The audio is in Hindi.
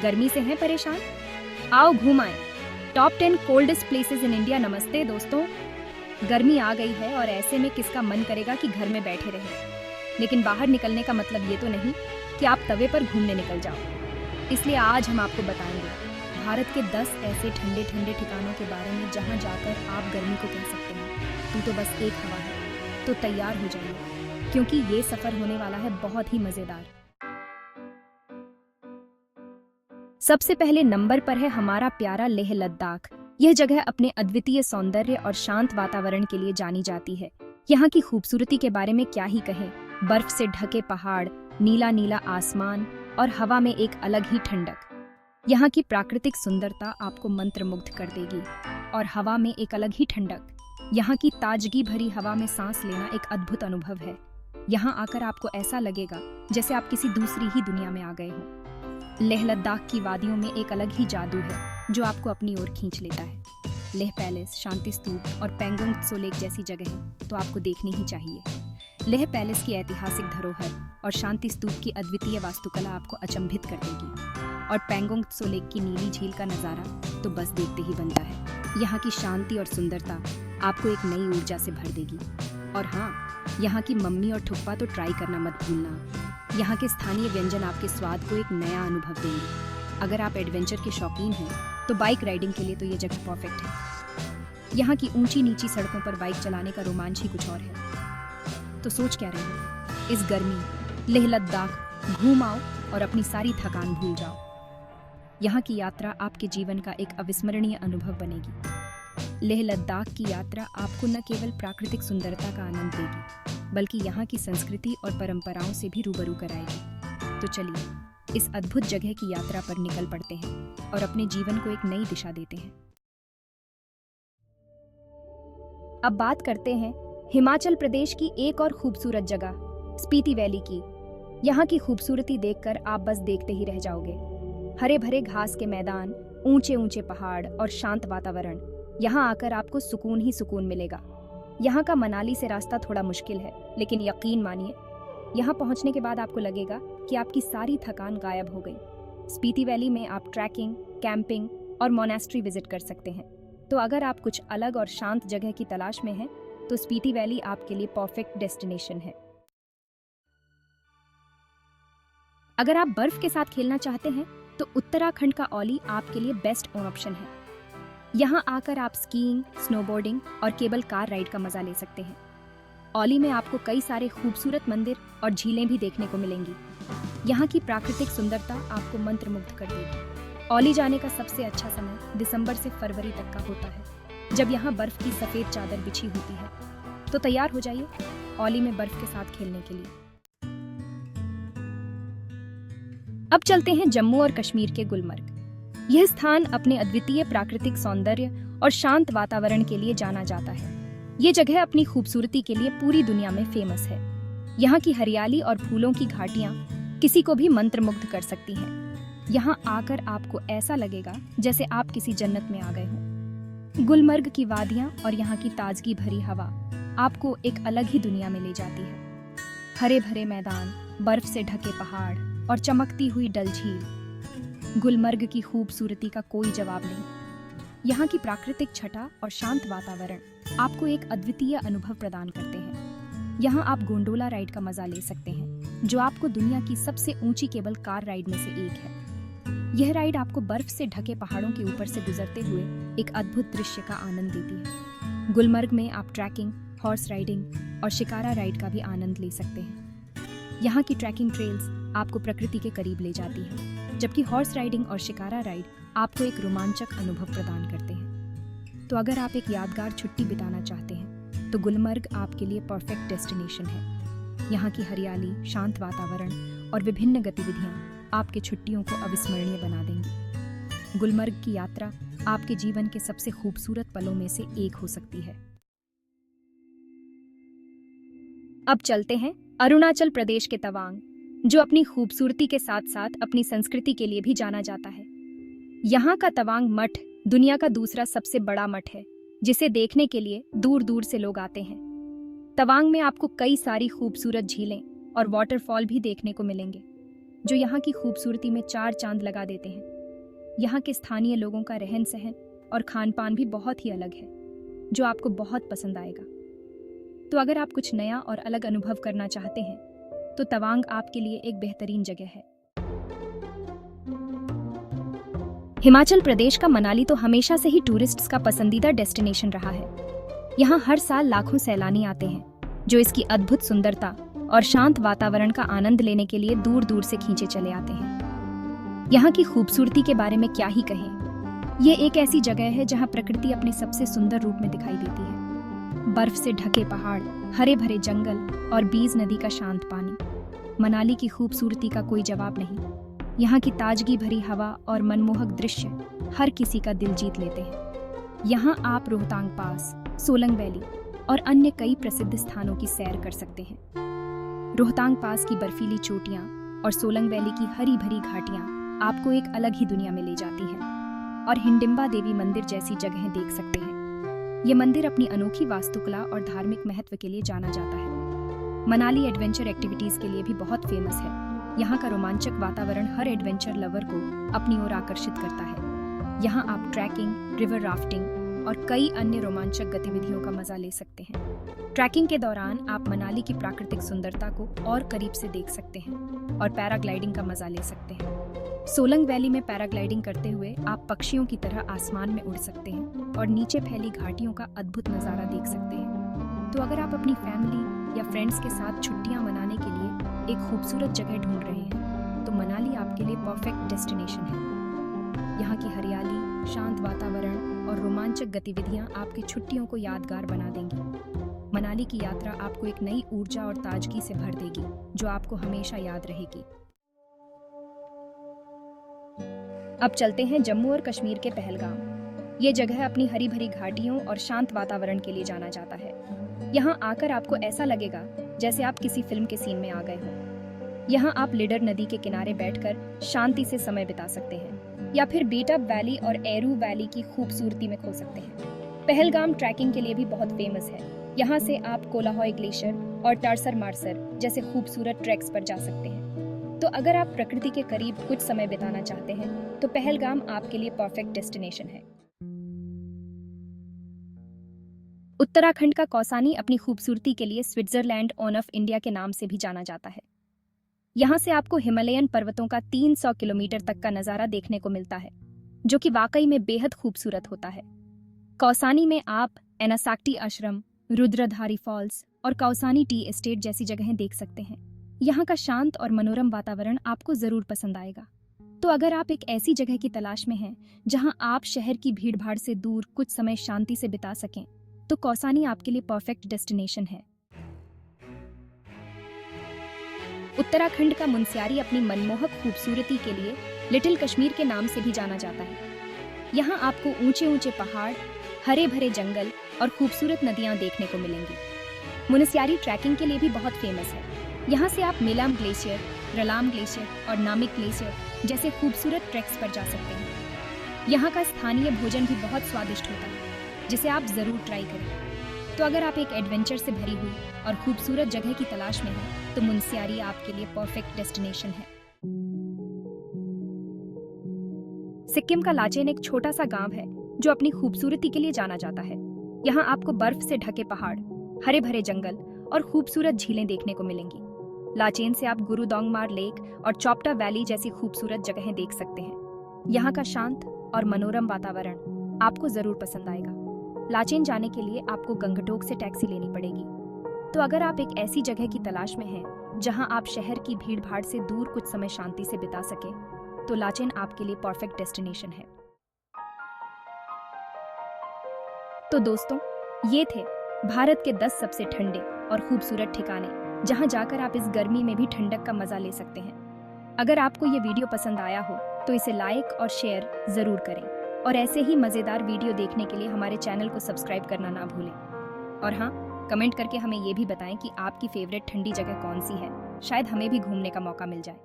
गर्मी से हैं परेशान? आओ घूम आए top 10 coldest places in India. नमस्ते दोस्तों, गर्मी आ गई है और ऐसे में किसका मन करेगा कि घर में बैठे रहें। लेकिन बाहर निकलने का मतलब ये तो नहीं कि आप तवे पर घूमने निकल जाओ। इसलिए आज हम आपको बताएंगे भारत के 10 ऐसे ठंडे ठंडे ठिकानों के बारे में जहां जाकर आप गर्मी को कह सकते हैं तू तो बस एक हवा है। तो तैयार हो जाइए क्योंकि ये सफर होने वाला है बहुत ही मजेदार। सबसे पहले नंबर पर है हमारा प्यारा लेह लद्दाख। यह जगह अपने अद्वितीय सौंदर्य और शांत वातावरण के लिए जानी जाती है। यहाँ की खूबसूरती के बारे में क्या ही कहें। बर्फ से ढके पहाड़, नीला नीला आसमान और हवा में एक अलग ही ठंडक। यहाँ की प्राकृतिक सुंदरता आपको मंत्रमुग्ध कर देगी और हवा में एक अलग ही ठंडक। यहाँ की ताजगी भरी हवा में सांस लेना एक अद्भुत अनुभव है। यहाँ आकर आपको ऐसा लगेगा जैसे आप किसी दूसरी ही दुनिया में आ गए हो। लेह लद्दाख की वादियों में एक अलग ही जादू है जो आपको अपनी ओर खींच लेता है। लेह पैलेस, शांति स्तूप और पेंगोंग त्सो लेक जैसी जगह तो आपको देखनी ही चाहिए। लेह पैलेस की ऐतिहासिक धरोहर और शांति स्तूप की अद्वितीय वास्तुकला आपको अचंभित कर देगी और पेंगोंग त्सो लेक की नीली झील का नज़ारा तो बस देखते ही बनता है। यहाँ की शांति और सुंदरता आपको एक नई ऊर्जा से भर देगी। और हाँ, यहाँ की मम्मी और ठुप्पा तो ट्राई करना मत भूलना। यहाँ के स्थानीय व्यंजन आपके स्वाद को एक नया अनुभव देंगे। अगर आप एडवेंचर के शौकीन हैं तो बाइक राइडिंग के लिए तो ये जगह परफेक्ट है। यहाँ की ऊंची नीची सड़कों पर बाइक चलाने का रोमांच ही कुछ और है। तो सोच क्या रहे हो, इस गर्मी लेह लद्दाख घूम आओ और अपनी सारी थकान भूल जाओ। यहाँ की यात्रा आपके जीवन का एक अविस्मरणीय अनुभव बनेगी। लेह लद्दाख की यात्रा आपको न केवल प्राकृतिक सुंदरता का आनंद देगी बल्कि यहाँ की संस्कृति और परंपराओं से भी रूबरू कराएगी। तो चलिए इस अद्भुत जगह की यात्रा पर निकल पड़ते हैं और अपने जीवन को एक नई दिशा देते हैं। अब बात करते हैं हिमाचल प्रदेश की एक और खूबसूरत जगह स्पीति वैली की। यहाँ की खूबसूरती देखकर आप बस देखते ही रह जाओगे। हरे भरे घास के मैदान, ऊंचे ऊंचे पहाड़ और शांत वातावरण। यहाँ आकर आपको सुकून ही सुकून मिलेगा। यहाँ का मनाली से रास्ता थोड़ा मुश्किल है, लेकिन यकीन मानिए यहाँ पहुँचने के बाद आपको लगेगा कि आपकी सारी थकान गायब हो गई। स्पीति वैली में आप ट्रैकिंग, कैंपिंग और मोनेस्ट्री विजिट कर सकते हैं। तो अगर आप कुछ अलग और शांत जगह की तलाश में हैं, तो स्पीति वैली आपके लिए परफेक्ट डेस्टिनेशन है। अगर आप बर्फ के साथ खेलना चाहते हैं तो उत्तराखंड का औली आपके लिए बेस्ट ऑप्शन है। यहाँ आकर आप स्कीइंग, स्नोबोर्डिंग और केबल कार राइड का मजा ले सकते हैं। औली में आपको कई सारे खूबसूरत मंदिर और झीलें भी देखने को मिलेंगी। यहाँ की प्राकृतिक सुंदरता आपको मंत्रमुग्ध कर देगी। औली जाने का सबसे अच्छा समय दिसंबर से फरवरी तक का होता है, जब यहाँ बर्फ की सफेद चादर बिछी होती है। तो तैयार हो जाइए औली में बर्फ के साथ खेलने के लिए। अब चलते हैं जम्मू और कश्मीर के गुलमर्ग। यह स्थान अपने अद्वितीय प्राकृतिक सौंदर्य और शांत वातावरण के लिए जाना जाता है। ये जगह अपनी खूबसूरती के लिए पूरी दुनिया में फेमस है। यहाँ की हरियाली और फूलों की घाटियाँ किसी को भी मंत्रमुग्ध कर सकती हैं। यहाँ आकर आपको ऐसा लगेगा जैसे आप किसी जन्नत में आ गए हों। गुलमर्ग की वादियाँ और यहाँ की ताजगी भरी हवा आपको एक अलग ही दुनिया में ले जाती है। हरे भरे मैदान, बर्फ से ढके पहाड़ और चमकती हुई डल झील। गुलमर्ग की खूबसूरती का कोई जवाब नहीं। यहाँ की प्राकृतिक छटा और शांत वातावरण आपको एक अद्वितीय अनुभव प्रदान करते हैं। यहाँ आप गोंडोला राइड का मजा ले सकते हैं, जो आपको दुनिया की सबसे ऊंची केबल कार राइड में से एक है। यह राइड आपको बर्फ से ढके पहाड़ों के ऊपर से गुजरते हुए एक अद्भुत दृश्य का आनंद देती है। गुलमर्ग में आप ट्रैकिंग, हॉर्स राइडिंग और शिकारा राइड का भी आनंद ले सकते हैं। यहाँ की ट्रैकिंग ट्रेल्स आपको प्रकृति के करीब ले जाती है, जबकि हॉर्स राइडिंग और शिकारा राइड आपको एक रोमांचक अनुभव प्रदान करते हैं। तो अगर आप एक यादगार छुट्टी बिताना चाहते हैं तो गुलमर्ग आपके लिए परफेक्ट डेस्टिनेशन है। यहाँ की हरियाली, शांत वातावरण और विभिन्न गतिविधियाँ आपके छुट्टियों को अविस्मरणीय बना देंगी। गुलमर्ग की यात्रा आपके जीवन के सबसे खूबसूरत पलों में से एक हो सकती है। अब चलते हैं अरुणाचल प्रदेश के तवांग, जो अपनी खूबसूरती के साथ साथ अपनी संस्कृति के लिए भी जाना जाता है। यहाँ का तवांग मठ दुनिया का दूसरा सबसे बड़ा मठ है, जिसे देखने के लिए दूर दूर से लोग आते हैं। तवांग में आपको कई सारी खूबसूरत झीलें और वाटरफॉल भी देखने को मिलेंगे, जो यहाँ की खूबसूरती में चार चांद लगा देते हैं। यहाँ के स्थानीय लोगों का रहन सहन और खान पान भी बहुत ही अलग है, जो आपको बहुत पसंद आएगा। तो अगर आप कुछ नया और अलग अनुभव करना चाहते हैं तो तवांग आपके लिए एक बेहतरीन जगह है। हिमाचल प्रदेश का मनाली तो हमेशा से ही टूरिस्ट्स का पसंदीदा डेस्टिनेशन रहा है। यहाँ हर साल लाखों सैलानी आते हैं, जो इसकी अद्भुत सुंदरता और शांत वातावरण का आनंद लेने के लिए दूर दूर से खींचे चले आते हैं। यहाँ की खूबसूरती के बारे में क्या ही कहें। ये एक ऐसी जगह है जहाँ प्रकृति अपने सबसे सुंदर रूप में दिखाई देती है। बर्फ से ढके पहाड़, हरे भरे जंगल और बीज नदी का शांत पानी। मनाली की खूबसूरती का कोई जवाब नहीं। यहाँ की ताजगी भरी हवा और मनमोहक दृश्य हर किसी का दिल जीत लेते हैं। यहाँ आप रोहतांग पास, सोलंग वैली और अन्य कई प्रसिद्ध स्थानों की सैर कर सकते हैं। रोहतांग पास की बर्फीली चोटियां और सोलंग वैली की हरी भरी घाटियां आपको एक अलग ही दुनिया में ले जाती हैं और हिडिंबा देवी मंदिर जैसी जगहें देख सकते हैं। ये मंदिर अपनी अनोखी वास्तुकला और धार्मिक महत्व के लिए जाना जाता है। मनाली एडवेंचर एक्टिविटीज के लिए भी बहुत फेमस है। यहाँ का रोमांचक वातावरण हर एडवेंचर लवर को अपनी ओर आकर्षित करता है। यहाँ आप ट्रैकिंग, रिवर राफ्टिंग और कई अन्य रोमांचक गतिविधियों का मजा ले सकते हैं। ट्रैकिंग के दौरान आप मनाली की प्राकृतिक सुंदरता को और करीब से देख सकते हैं और पैराग्लाइडिंग का मजा ले सकते हैं। सोलंग वैली में पैराग्लाइडिंग करते हुए आप पक्षियों की तरह आसमान में उड़ सकते हैं और नीचे फैली घाटियों का अद्भुत नज़ारा देख सकते हैं। तो अगर आप अपनी फैमिली या फ्रेंड्स के साथ छुट्टियां मनाने के लिए एक खूबसूरत जगह ढूंढ रहे हैं तो मनाली आपके लिए परफेक्ट डेस्टिनेशन है। यहाँ की हरियाली, शांत वातावरण और रोमांचक गतिविधियां आपकी छुट्टियों को यादगार बना देंगी। मनाली की यात्रा आपको एक नई ऊर्जा और ताजगी से भर देगी, जो आपको हमेशा याद रहेगी। अब चलते हैं जम्मू और कश्मीर के पहलगाम। ये जगह अपनी हरी भरी घाटियों और शांत वातावरण के लिए जाना जाता है। यहाँ आकर आपको ऐसा लगेगा जैसे आप किसी फिल्म के सीन में आ गए हो। यहाँ आप लिडर नदी के किनारे बैठकर शांति से समय बिता सकते हैं या फिर बेटअप वैली और एरू वैली की खूबसूरती में खो सकते हैं। पहलगाम ट्रैकिंग के लिए भी बहुत फेमस है। यहाँ से आप कोलाहोय ग्लेशियर और टारसर मारसर जैसे खूबसूरत ट्रैक्स पर जा सकते हैं। तो अगर आप प्रकृति के करीब कुछ समय बिताना चाहते हैं तो पहलगाम आपके लिए परफेक्ट डेस्टिनेशन है। उत्तराखंड का कौसानी अपनी खूबसूरती के लिए स्विट्जरलैंड ऑफ इंडिया के नाम से भी जाना जाता है। यहाँ से आपको हिमालयन पर्वतों का 300 किलोमीटर तक का नज़ारा देखने को मिलता है, जो कि वाकई में बेहद खूबसूरत होता है। कौसानी में आप एनासाक्टी आश्रम, रुद्रधारी फॉल्स और कौसानी टी एस्टेट जैसी जगहें देख सकते हैं। यहाँ का शांत और मनोरम वातावरण आपको जरूर पसंद आएगा। तो अगर आप एक ऐसी जगह की तलाश में हैं जहाँ आप शहर की भीड़भाड़ से दूर कुछ समय शांति से बिता सकें, तो कौसानी आपके लिए परफेक्ट डेस्टिनेशन है। उत्तराखंड का मुनस्यारी अपनी मनमोहक खूबसूरती के लिए लिटिल कश्मीर के नाम से भी जाना जाता है। यहाँ आपको ऊंचे ऊंचे पहाड़, हरे भरे जंगल और खूबसूरत नदियाँ देखने को मिलेंगी। मुनस्यारी ट्रैकिंग के लिए भी बहुत फेमस है। यहाँ से आप मेलाम ग्लेशियर, रलाम ग्लेशियर और नामिक ग्लेशियर जैसे खूबसूरत ट्रैक्स पर जा सकते हैं। यहाँ का स्थानीय भोजन भी बहुत स्वादिष्ट होता है, जिसे आप जरूर ट्राई करें। तो अगर आप एक एडवेंचर से भरी हुई और खूबसूरत जगह की तलाश में हैं, तो मुनस्यारी आपके लिए परफेक्ट डेस्टिनेशन है। सिक्किम का लाचेन एक छोटा सा गांव है जो अपनी खूबसूरती के लिए जाना जाता है। यहाँ आपको बर्फ से ढके पहाड़, हरे भरे जंगल और खूबसूरत झीलें देखने को मिलेंगी। लाचेन से आप गुरु दोंगमार लेक और चोपटा वैली जैसी खूबसूरत जगहें देख सकते हैं। यहाँ का शांत और मनोरम वातावरण आपको जरूर पसंद आएगा। लाचेन जाने के लिए आपको गंगटोक से टैक्सी लेनी पड़ेगी। तो अगर आप एक ऐसी जगह की तलाश में हैं जहां आप शहर की भीड़ भाड़ से दूर कुछ समय शांति से बिता सकें, तो लाचेन आपके लिए परफेक्ट डेस्टिनेशन है। तो दोस्तों, ये थे भारत के 10 सबसे ठंडे और खूबसूरत ठिकाने जहां जाकर आप इस गर्मी में भी ठंडक का मजा ले सकते हैं। अगर आपको ये वीडियो पसंद आया हो तो इसे लाइक और शेयर जरूर करें और ऐसे ही मजेदार वीडियो देखने के लिए हमारे चैनल को सब्सक्राइब करना ना भूलें। और हाँ, कमेंट करके हमें ये भी बताएं कि आपकी फेवरेट ठंडी जगह कौन सी है। शायद हमें भी घूमने का मौका मिल जाए।